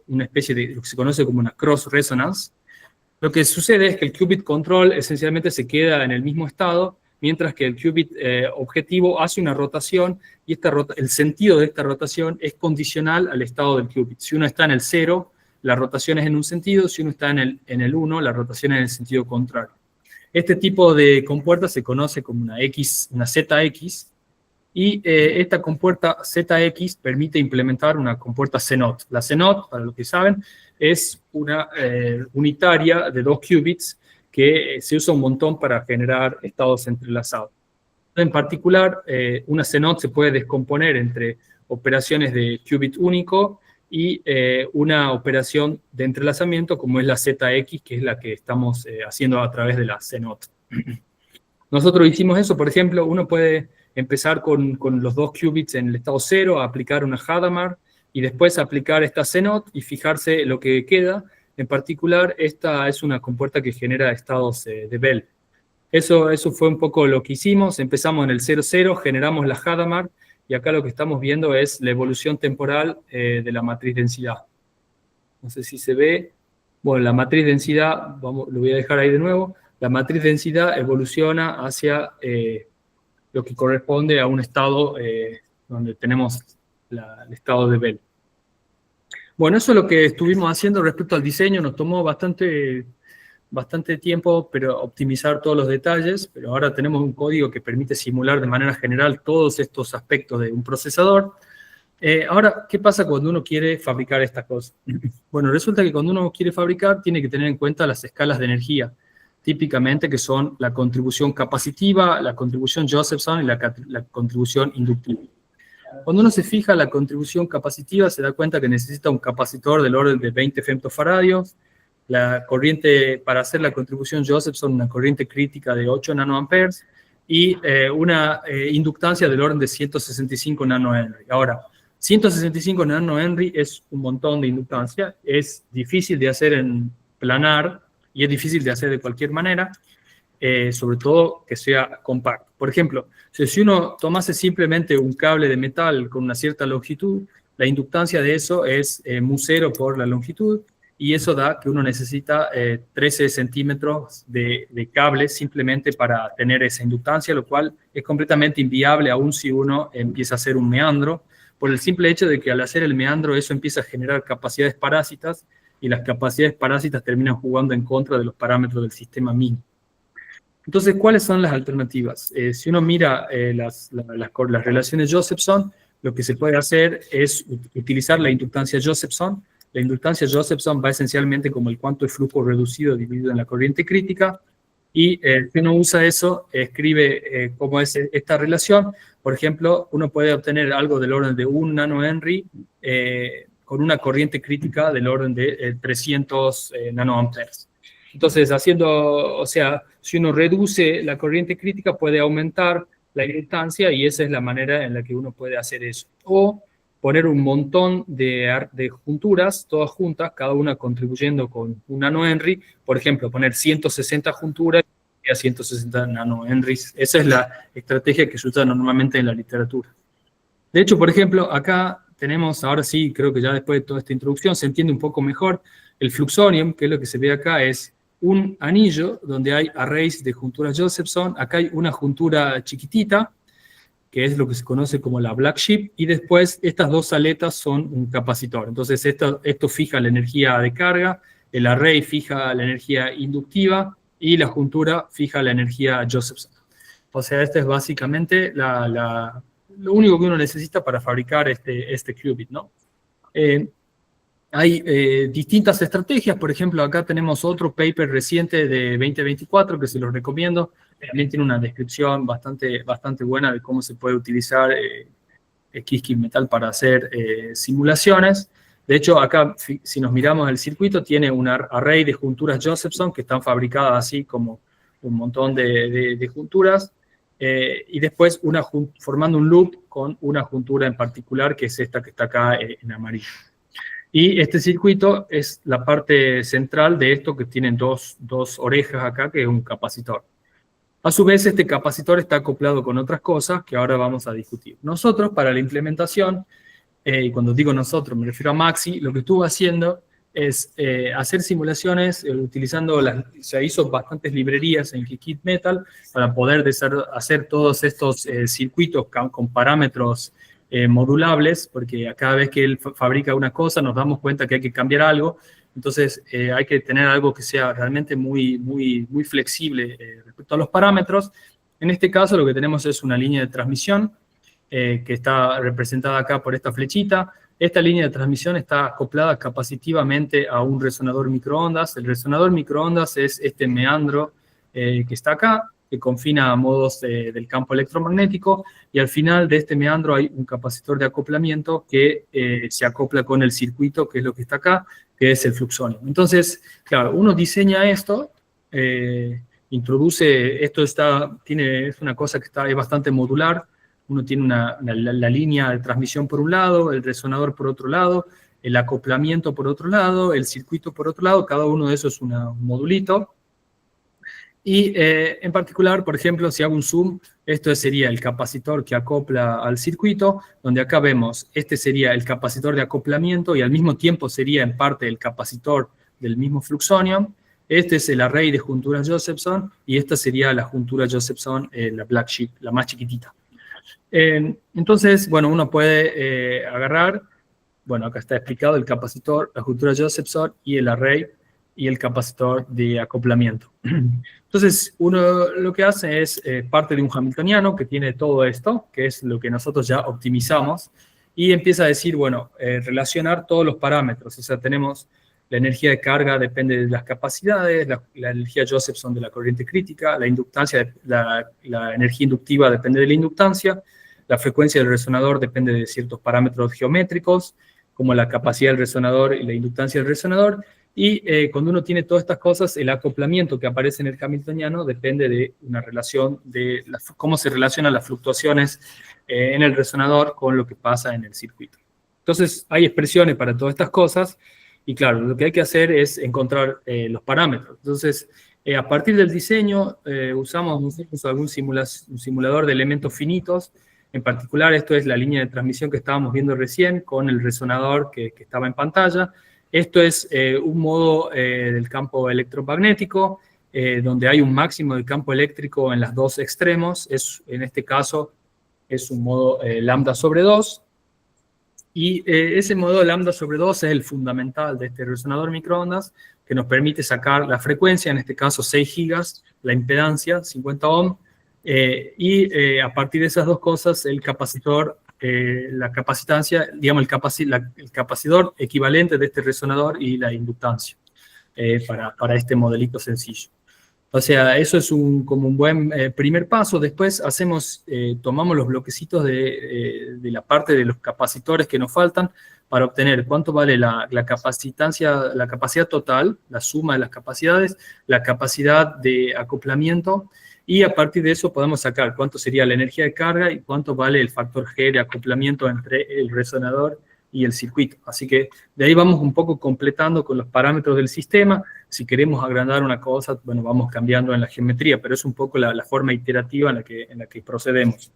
una especie de lo que se conoce como una cross resonance, lo que sucede es que el qubit control esencialmente se queda en el mismo estado, mientras que el qubit objetivo hace una rotación, y el sentido de esta rotación es condicional al estado del qubit. Si uno está en el 0, la rotación es en un sentido; si uno está en el 1, la rotación es en el sentido contrario. Este tipo de compuerta se conoce como una ZX, y esta compuerta ZX permite implementar una compuerta CNOT. La CNOT, para los que saben, es una unitaria de 2 qubits que se usa un montón para generar estados entrelazados. En particular, una CNOT se puede descomponer entre operaciones de qubit único y una operación de entrelazamiento como es la ZX, que es la que estamos haciendo a través de la CNOT. Nosotros hicimos eso. Por ejemplo, uno puede empezar con los 2 qubits en el estado 0, aplicar una Hadamard, y después aplicar esta CNOT y fijarse lo que queda. En particular, esta es una compuerta que genera estados de Bell. Eso fue un poco lo que hicimos. Empezamos en el 00, generamos la Hadamard, y acá lo que estamos viendo es la evolución temporal de la matriz densidad. No sé si se ve. Bueno, la matriz densidad, lo voy a dejar ahí de nuevo. La matriz densidad evoluciona hacia lo que corresponde a un estado donde tenemos el estado de Bell. Bueno, eso es lo que estuvimos haciendo respecto al diseño. Nos tomó bastante tiempo, pero optimizar todos los detalles, pero ahora tenemos un código que permite simular de manera general todos estos aspectos de un procesador. Ahora, ¿qué pasa cuando uno quiere fabricar estas cosas? Bueno, resulta que cuando uno quiere fabricar, tiene que tener en cuenta las escalas de energía, típicamente que son la contribución capacitiva, la contribución Josephson y la contribución inductiva. Cuando uno se fija en la contribución capacitiva, se da cuenta que necesita un capacitor del orden de 20 femtofaradios, la corriente, para hacer la contribución Josephson, una corriente crítica de 8 nanoamperes, y una inductancia del orden de 165 nanohenry. Ahora, 165 nanohenry es un montón de inductancia, es difícil de hacer en planar, y es difícil de hacer de cualquier manera, sobre todo que sea compacto. Por ejemplo, si uno tomase simplemente un cable de metal con una cierta longitud, la inductancia de eso es mu0 por la longitud, y eso da que uno necesita 13 centímetros de cable simplemente para tener esa inductancia, lo cual es completamente inviable aún si uno empieza a hacer un meandro, por el simple hecho de que al hacer el meandro eso empieza a generar capacidades parásitas, y las capacidades parásitas terminan jugando en contra de los parámetros del sistema mismo. Entonces, ¿cuáles son las alternativas? Si uno mira las relaciones Josephson, lo que se puede hacer es utilizar la inductancia Josephson. La inductancia Josephson va esencialmente como el cuanto de flujo reducido dividido en la corriente crítica, y si uno usa eso, escribe cómo es esta relación. Por ejemplo, uno puede obtener algo del orden de 1 nanohenry con una corriente crítica del orden de 300 nanoamperes. Entonces, si uno reduce la corriente crítica, puede aumentar la inductancia, y esa es la manera en la que uno puede hacer eso. O poner un montón de junturas, todas juntas, cada una contribuyendo con 1 nanohenry. Por ejemplo, poner 160 junturas y a 160 nanohenrys. Esa es la estrategia que se usa normalmente en la literatura. De hecho, por ejemplo, acá tenemos, ahora sí, creo que ya después de toda esta introducción se entiende un poco mejor, el fluxonium, que es lo que se ve acá, es un anillo donde hay arrays de junturas Josephson. Acá hay una juntura chiquitita, que es lo que se conoce como la black sheep, y después estas dos aletas son un capacitor. Entonces esto fija la energía de carga, el array fija la energía inductiva, y la juntura fija la energía Josephson. O sea, este es básicamente lo único que uno necesita para fabricar este qubit, ¿no? Hay distintas estrategias. Por ejemplo, acá tenemos otro paper reciente de 2024 que se los recomiendo. También tiene una descripción bastante buena de cómo se puede utilizar Qiskit Metal para hacer simulaciones. De hecho, acá, si nos miramos el circuito, tiene un array de junturas Josephson que están fabricadas así como un montón de junturas, y después formando un loop con una juntura en particular, que es esta que está acá en amarillo. Y este circuito es la parte central de esto, que tienen dos orejas acá, que es un capacitor. A su vez, este capacitor está acoplado con otras cosas que ahora vamos a discutir. Nosotros, para la implementación, y cuando digo nosotros me refiero a Maxi, lo que estuvo haciendo es hacer simulaciones utilizando, se hizo bastantes librerías en Qiskit Metal para poder hacer todos estos circuitos con parámetros modulables, porque cada vez que él fabrica una cosa nos damos cuenta que hay que cambiar algo. Entonces hay que tener algo que sea realmente muy flexible respecto a los parámetros. En este caso lo que tenemos es una línea de transmisión que está representada acá por esta flechita. Esta línea de transmisión está acoplada capacitivamente a un resonador microondas. El resonador microondas es este meandro que está acá, que confina a modos del campo electromagnético, y al final de este meandro hay un capacitor de acoplamiento que se acopla con el circuito, que es lo que está acá, que es el fluxonium. Entonces, claro, uno diseña esto, introduce, es una cosa que es bastante modular. Uno tiene la línea de transmisión por un lado, el resonador por otro lado, el acoplamiento por otro lado, el circuito por otro lado, cada uno de esos es un modulito. Y en particular, por ejemplo, si hago un zoom, esto sería el capacitor que acopla al circuito, donde acá vemos, este sería el capacitor de acoplamiento y al mismo tiempo sería en parte el capacitor del mismo fluxonium. Este es el array de junturas Josephson y esta sería la juntura Josephson, la black sheep, la más chiquitita. Entonces, bueno, uno puede agarrar, bueno, acá está explicado el capacitor, la juntura Josephson y el array y el capacitor de acoplamiento. Entonces, uno lo que hace es parte de un hamiltoniano que tiene todo esto, que es lo que nosotros ya optimizamos, y empieza a decir, bueno, relacionar todos los parámetros. O sea, tenemos la energía de carga depende de las capacidades, la energía Josephson de la corriente crítica, la inductancia, la energía inductiva depende de la inductancia, la frecuencia del resonador depende de ciertos parámetros geométricos, como la capacidad del resonador y la inductancia del resonador, y cuando uno tiene todas estas cosas, el acoplamiento que aparece en el hamiltoniano depende de una relación de cómo se relacionan las fluctuaciones en el resonador con lo que pasa en el circuito. Entonces, hay expresiones para todas estas cosas, y claro, lo que hay que hacer es encontrar los parámetros. Entonces, a partir del diseño, usamos algún simulador de elementos finitos. En particular, esto es la línea de transmisión que estábamos viendo recién con el resonador que estaba en pantalla. Esto es un modo del campo electromagnético, donde hay un máximo de campo eléctrico en los dos extremos. En este caso, es un modo lambda sobre 2. Y ese modo lambda sobre 2 es el fundamental de este resonador microondas, que nos permite sacar la frecuencia, en este caso 6 gigas, la impedancia, 50 ohm, y a partir de esas dos cosas, el capacitor, la capacitancia, digamos, el capacitor equivalente de este resonador y la inductancia para este modelito sencillo. O sea, eso es como un buen primer paso. Después tomamos los bloquecitos de la parte de los capacitores que nos faltan para obtener cuánto vale la capacidad total, la suma de las capacidades, la capacidad de acoplamiento, y a partir de eso podemos sacar cuánto sería la energía de carga y cuánto vale el factor G de acoplamiento entre el resonador y el circuito. Así que de ahí vamos un poco completando con los parámetros del sistema. Si queremos agrandar una cosa, bueno, vamos cambiando en la geometría, pero es un poco la forma iterativa en la que procedemos.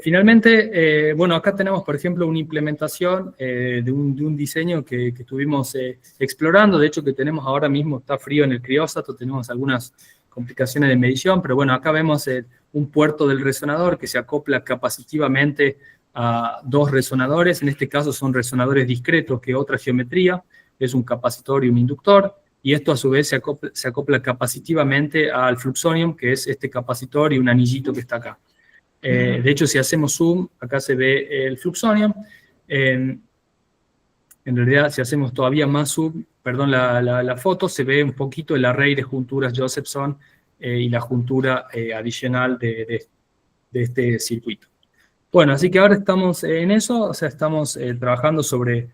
Finalmente, bueno, acá tenemos, por ejemplo, una implementación de un diseño que estuvimos explorando. De hecho, que tenemos ahora mismo, está frío en el crióstato, tenemos algunas complicaciones de medición, pero bueno, acá vemos un puerto del resonador que se acopla capacitivamente a dos resonadores. En este caso son resonadores discretos, que otra geometría, es un capacitor y un inductor, y esto a su vez se acopla capacitivamente al fluxonium, que es este capacitor y un anillito que está acá. De hecho, si hacemos zoom, acá se ve el fluxonium. En realidad, si hacemos todavía más zoom, perdón, la foto, se ve un poquito el array de junturas Josephson y la juntura adicional de este circuito. Bueno, así que ahora estamos en eso, o sea, estamos trabajando sobre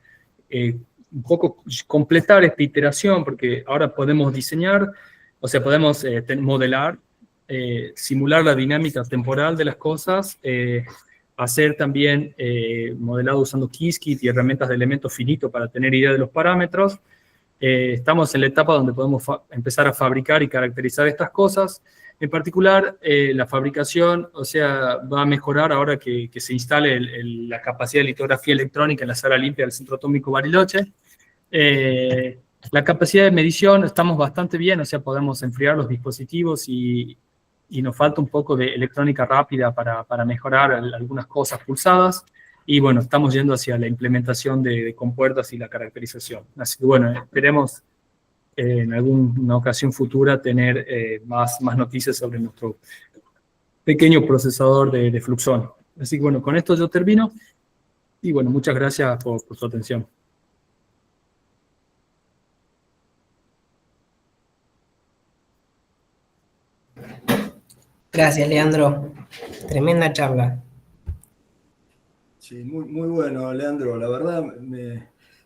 un poco completar esta iteración, porque ahora podemos diseñar, o sea, podemos modelar, simular la dinámica temporal de las cosas, hacer también modelado usando Qiskit y herramientas de elementos finitos para tener idea de los parámetros. Estamos en la etapa donde podemos empezar a fabricar y caracterizar estas cosas. En particular, la fabricación, o sea, va a mejorar ahora que se instale la capacidad de litografía electrónica en la sala limpia del Centro Atómico Bariloche. La capacidad de medición, estamos bastante bien, o sea, podemos enfriar los dispositivos y nos falta un poco de electrónica rápida para mejorar algunas cosas pulsadas. Y bueno, estamos yendo hacia la implementación de compuertas y la caracterización. Así que bueno, esperemos en alguna ocasión futura tener más noticias sobre nuestro pequeño procesador de fluxón. Así que bueno, con esto yo termino. Y bueno, muchas gracias por su atención. Gracias, Leandro. Tremenda charla. Sí, muy bueno, Leandro. La verdad,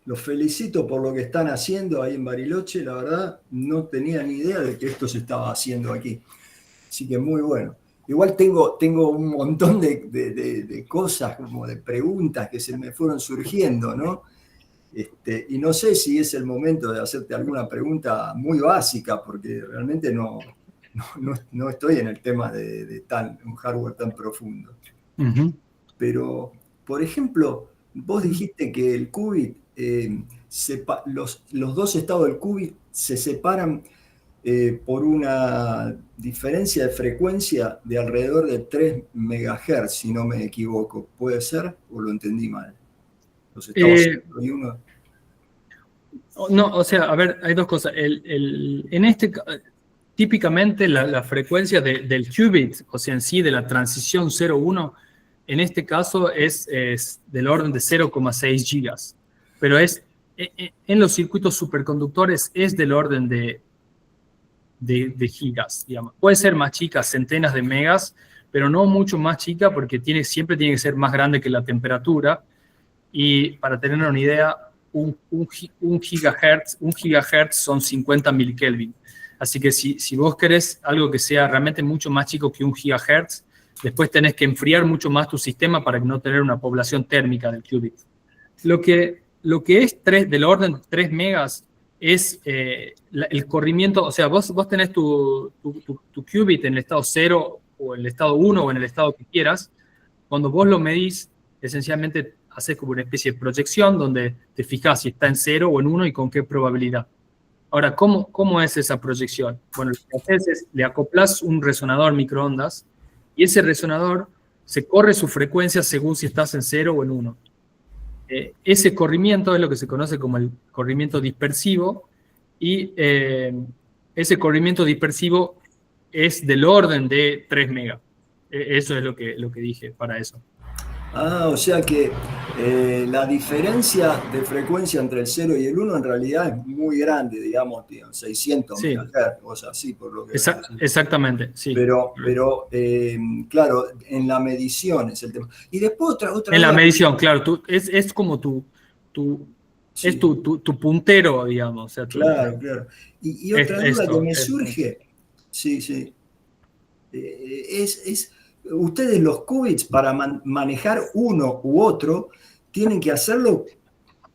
los felicito por lo que están haciendo ahí en Bariloche. La verdad, no tenía ni idea de que esto se estaba haciendo aquí. Así que muy bueno. Igual tengo un montón de cosas, como de preguntas que se me fueron surgiendo, ¿no? Y no sé si es el momento de hacerte alguna pregunta muy básica, porque realmente no no estoy en el tema de un hardware tan profundo. Ujú. Pero, por ejemplo, vos dijiste que el qubit, los dos estados del qubit se separan por una diferencia de frecuencia de alrededor de 3 MHz, si no me equivoco. ¿Puede ser o lo entendí mal? Los estados 0 y 1. No, o sea, a ver, hay dos cosas. Típicamente la frecuencia del qubit, o sea, en sí de la transición 0-1, en este caso es del orden de 0,6 gigas. Pero en los circuitos superconductores es del orden de gigas, digamos. Puede ser más chica, centenas de megas, pero no mucho más chica porque siempre tiene que ser más grande que la temperatura. Y para tener una idea, un gigahertz son 50 milikelvin. Así que si vos querés algo que sea realmente mucho más chico que un gigahertz, después tenés que enfriar mucho más tu sistema para no tener una población térmica del qubit. Lo que es del orden de 3 megas es el corrimiento, o sea, vos tenés tu qubit en el estado 0 o en el estado 1 o en el estado que quieras. Cuando vos lo medís, esencialmente haces como una especie de proyección donde te fijas si está en 0 o en 1 y con qué probabilidad. Ahora, ¿cómo es esa proyección? Bueno, lo que haces es le acoplas un resonador microondas y ese resonador se corre su frecuencia según si estás en 0 o en 1. Ese corrimiento es lo que se conoce como el corrimiento dispersivo y ese corrimiento dispersivo es del orden de 3 megas. Eso es lo que dije para eso. O sea que la diferencia de frecuencia entre el 0 y el 1 en realidad es muy grande, digamos 600 Sí. MHz, o sea, sí, por lo que... Exactamente, sí. Pero claro, en la medición es el tema. Y después otra en la duda. medición, claro, es como Sí. es tu puntero, digamos. O sea, Claro. Y otra duda que me surge, sí, ustedes los qubits para manejar uno u otro tienen que hacerlo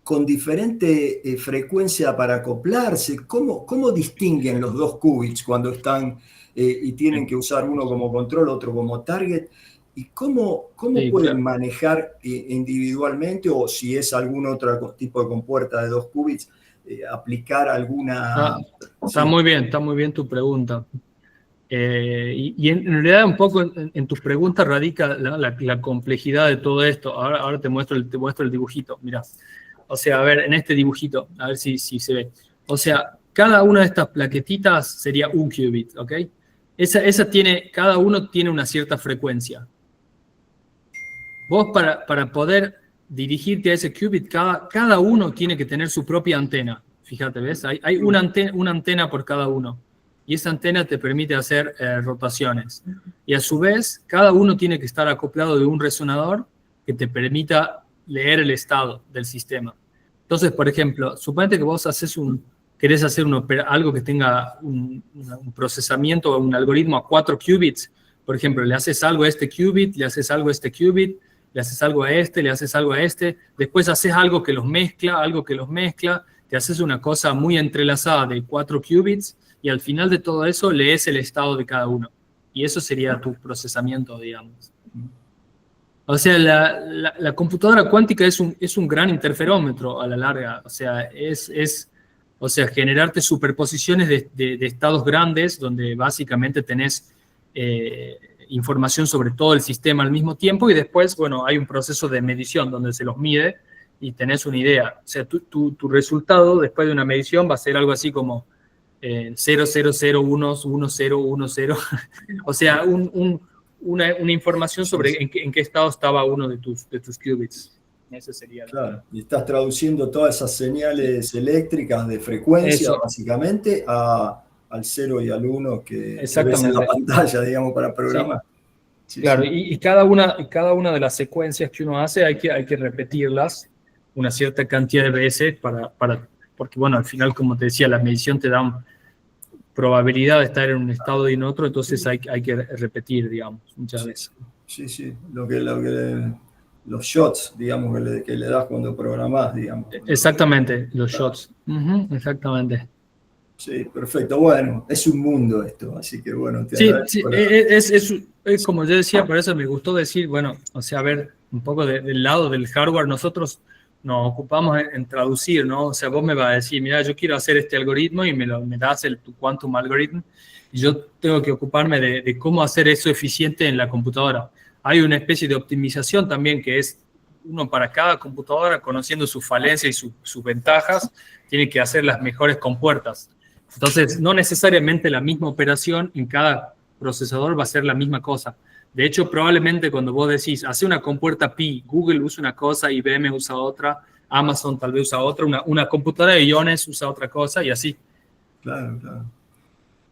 con diferente frecuencia para acoplarse. ¿Cómo distinguen los dos qubits cuando están y tienen que usar uno como control, otro como target? ¿Y cómo Sí, pueden claro. manejar individualmente o si es algún otro tipo de compuerta de 2 qubits, aplicar alguna... Está muy bien tu pregunta. Y en realidad un poco en tus preguntas radica la complejidad de todo esto. Ahora te muestro el dibujito, mirá. O sea, a ver, en este dibujito, a ver si se ve. O sea, cada una de estas plaquetitas sería un qubit, ¿ok? Cada uno tiene una cierta frecuencia. Vos para poder dirigirte a ese qubit, cada uno tiene que tener su propia antena. Fíjate, ¿ves? Hay una antena por cada uno. Y esa antena te permite hacer rotaciones. Y a su vez, cada uno tiene que estar acoplado de un resonador que te permita leer el estado del sistema. Entonces, por ejemplo, suponete que vos querés hacer algo que tenga un procesamiento o un algoritmo a 4 qubits. Por ejemplo, le haces algo a este qubit, le haces algo a este qubit, le haces algo a este, le haces algo a este, después haces algo que los mezcla, te haces una cosa muy entrelazada de 4 qubits y al final de todo eso lees el estado de cada uno. Y eso sería tu procesamiento, digamos. O sea, la computadora cuántica es un gran interferómetro a la larga. O sea, generarte superposiciones de estados grandes donde básicamente tenés información sobre todo el sistema al mismo tiempo y después, bueno, hay un proceso de medición donde se los mide y tenés una idea. O sea, tu resultado después de una medición va a ser algo así como 0,001,10,10. O sea, una información sobre en qué estado estaba uno de tus qubits. Ese sería. Claro, y estás traduciendo todas esas señales eléctricas de frecuencia, básicamente, al 0 y al 1 que ves en la pantalla, digamos, para programar. Sí. Claro, sí. Y cada una de las secuencias que uno hace hay que repetirlas una cierta cantidad de veces porque, bueno, al final, como te decía, la medición te da probabilidad de estar en un estado y en otro, entonces hay que repetir, digamos, muchas veces. Sí, los shots, digamos, que le das cuando programás, digamos. Exactamente, los shots. Exactamente. Sí, perfecto. Bueno, es un mundo esto, así que bueno, te Sí, agradezco. es como yo decía, por eso me gustó decir, bueno, o sea, a ver, un poco del lado del hardware, nosotros nos ocupamos en traducir, ¿no? O sea, vos me vas a decir, mira, yo quiero hacer este algoritmo y me das tu quantum algorithm, y yo tengo que ocuparme de cómo hacer eso eficiente en la computadora. Hay una especie de optimización también que es uno para cada computadora, conociendo sus falencias y sus ventajas, tiene que hacer las mejores compuertas. Entonces, no necesariamente la misma operación en cada procesador va a ser la misma cosa. De hecho, probablemente cuando vos decís, hace una compuerta pi, Google usa una cosa, IBM usa otra, Amazon tal vez usa otra, una computadora de iones usa otra cosa y así. Claro, claro.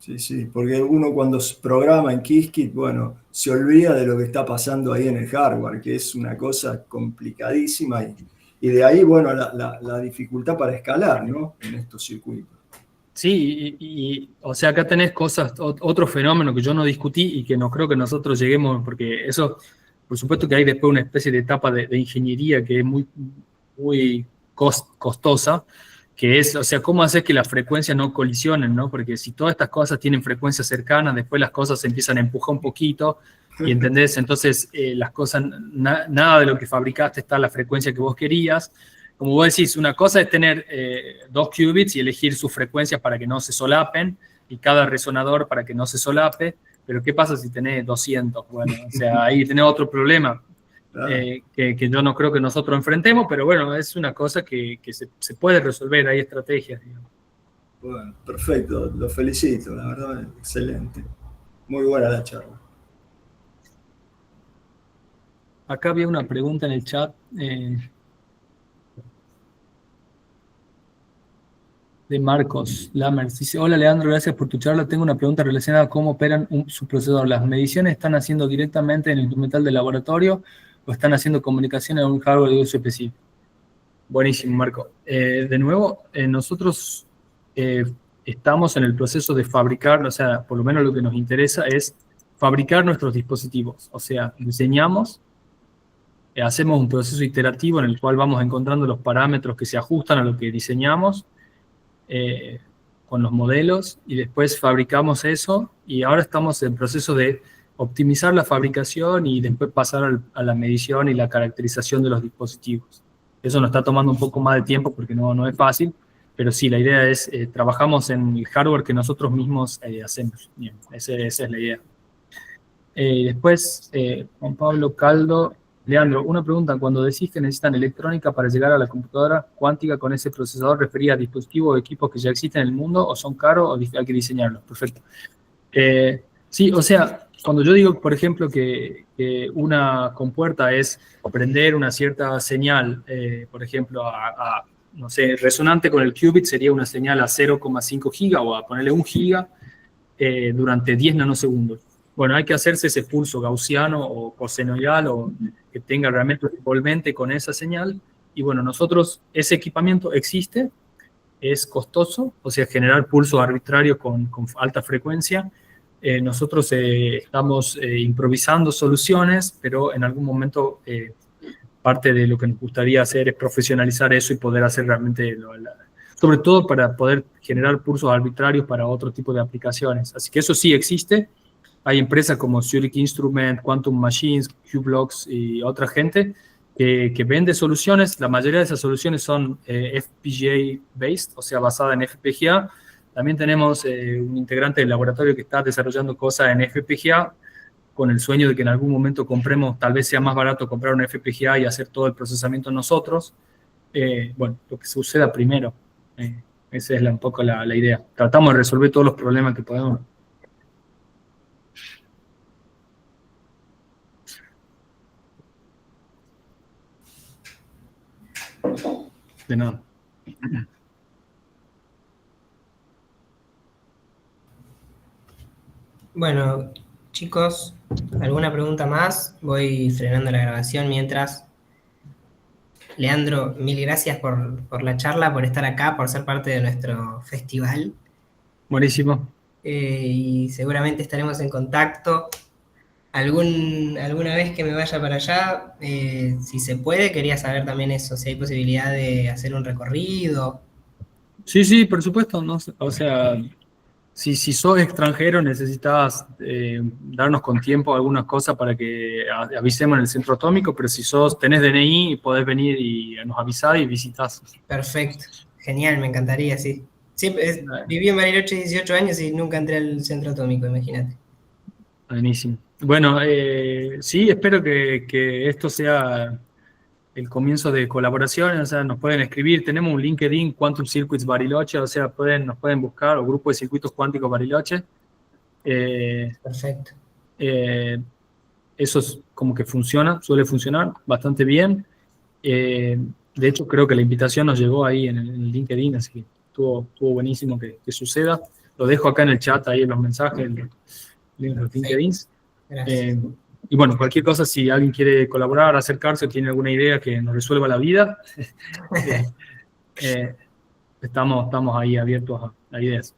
Sí, sí, porque uno cuando se programa en Qiskit, bueno, se olvida de lo que está pasando ahí en el hardware, que es una cosa complicadísima y de ahí, bueno, la dificultad para escalar, ¿no? En estos circuitos. Sí, o sea, acá tenés cosas, otro fenómeno que yo no discutí y que no creo que nosotros lleguemos, porque eso, por supuesto que hay después una especie de etapa de ingeniería que es muy costosa, que es, o sea, cómo hacer que las frecuencias no colisionen, ¿no? Porque si todas estas cosas tienen frecuencias cercanas, después las cosas se empiezan a empujar un poquito, y ¿entendés? Entonces, las cosas, nada de lo que fabricaste está a la frecuencia que vos querías. Como vos decís, una cosa es tener 2 qubits y elegir sus frecuencias para que no se solapen, y cada resonador para que no se solape, pero ¿qué pasa si tenés 200? Bueno, o sea, ahí tenés otro problema. Claro. Que yo no creo que nosotros enfrentemos, pero bueno, es una cosa que se puede resolver, hay estrategias, digamos. Bueno, perfecto, lo felicito, la verdad, excelente. Muy buena la charla. Acá había una pregunta en el chat de Marcos Lammers. Dice, hola Leandro, gracias por tu charla. Tengo una pregunta relacionada a cómo operan su procesador. ¿Las mediciones están haciendo directamente en el instrumental de laboratorio o están haciendo comunicación en un hardware de uso específico? Buenísimo, Marco. De nuevo, nosotros estamos en el proceso de fabricar, o sea, por lo menos lo que nos interesa es fabricar nuestros dispositivos. O sea, diseñamos, hacemos un proceso iterativo en el cual vamos encontrando los parámetros que se ajustan a lo que diseñamos eh, con los modelos, y después fabricamos eso, y ahora estamos en proceso de optimizar la fabricación y después pasar a la medición y la caracterización de los dispositivos. Eso nos está tomando un poco más de tiempo porque no es fácil, pero sí, la idea es, trabajamos en el hardware que nosotros mismos hacemos. Bien, esa es la idea. Después, Juan Pablo Caldo. Leandro, una pregunta. Cuando decís que necesitan electrónica para llegar a la computadora cuántica con ese procesador, ¿refería a dispositivos o equipos que ya existen en el mundo o son caros o hay que diseñarlos? Perfecto. Sí, o sea, cuando yo digo, por ejemplo, que una compuerta es prender una cierta señal, por ejemplo, no sé, resonante con el qubit sería una señal a 0,5 giga o a ponerle 1 giga durante 10 nanosegundos. Bueno, hay que hacerse ese pulso gaussiano o cosenoidal o que tenga realmente un envolvente con esa señal. Y bueno, nosotros, ese equipamiento existe, es costoso, o sea, generar pulsos arbitrarios con alta frecuencia. Nosotros estamos improvisando soluciones, pero en algún momento parte de lo que nos gustaría hacer es profesionalizar eso y poder hacer realmente, sobre todo para poder generar pulsos arbitrarios para otro tipo de aplicaciones. Así que eso sí existe. Hay empresas como Zurich Instrument, Quantum Machines, Qblox y otra gente que vende soluciones. La mayoría de esas soluciones son FPGA-based, o sea, basada en FPGA. También tenemos un integrante del laboratorio que está desarrollando cosas en FPGA, con el sueño de que en algún momento compremos, tal vez sea más barato comprar un FPGA y hacer todo el procesamiento nosotros. Bueno, lo que suceda primero. Esa es un poco la idea. Tratamos de resolver todos los problemas que podemos. De nada. Bueno, chicos, ¿alguna pregunta más? Voy frenando la grabación mientras. Leandro, mil gracias por la charla, por estar acá, por ser parte de nuestro festival. Buenísimo. Y seguramente estaremos en contacto. Alguna vez que me vaya para allá, si se puede, quería saber también eso, si hay posibilidad de hacer un recorrido. Sí, sí, por supuesto. No, o sea, si sos extranjero necesitas darnos con tiempo algunas cosas para que avisemos en el centro atómico, pero si tenés DNI, podés venir y nos avisar y visitás. Perfecto. Genial, me encantaría, sí. Viví en Bariloche 18 años y nunca entré al centro atómico, imagínate. Buenísimo. Bueno, sí, espero que esto sea el comienzo de colaboraciones, o sea, nos pueden escribir, tenemos un LinkedIn, Quantum Circuits Bariloche, o sea, nos pueden buscar, o Grupo de Circuitos Cuánticos Bariloche. Eh, Perfecto. Eso es como que funciona, suele funcionar bastante bien. Eh, de hecho, creo que la invitación nos llegó ahí en el LinkedIn, así que estuvo buenísimo que suceda. Lo dejo acá en el chat, ahí en los mensajes, en los LinkedIn. Gracias. Y bueno, cualquier cosa, si alguien quiere colaborar, acercarse, o tiene alguna idea que nos resuelva la vida, estamos ahí abiertos a ideas.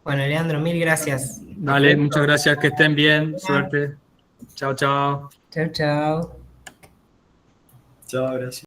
Bueno, Leandro, mil gracias. Dale, muchas gracias, que estén bien, suerte. Chao, chao. Chao, chao. Chao, gracias.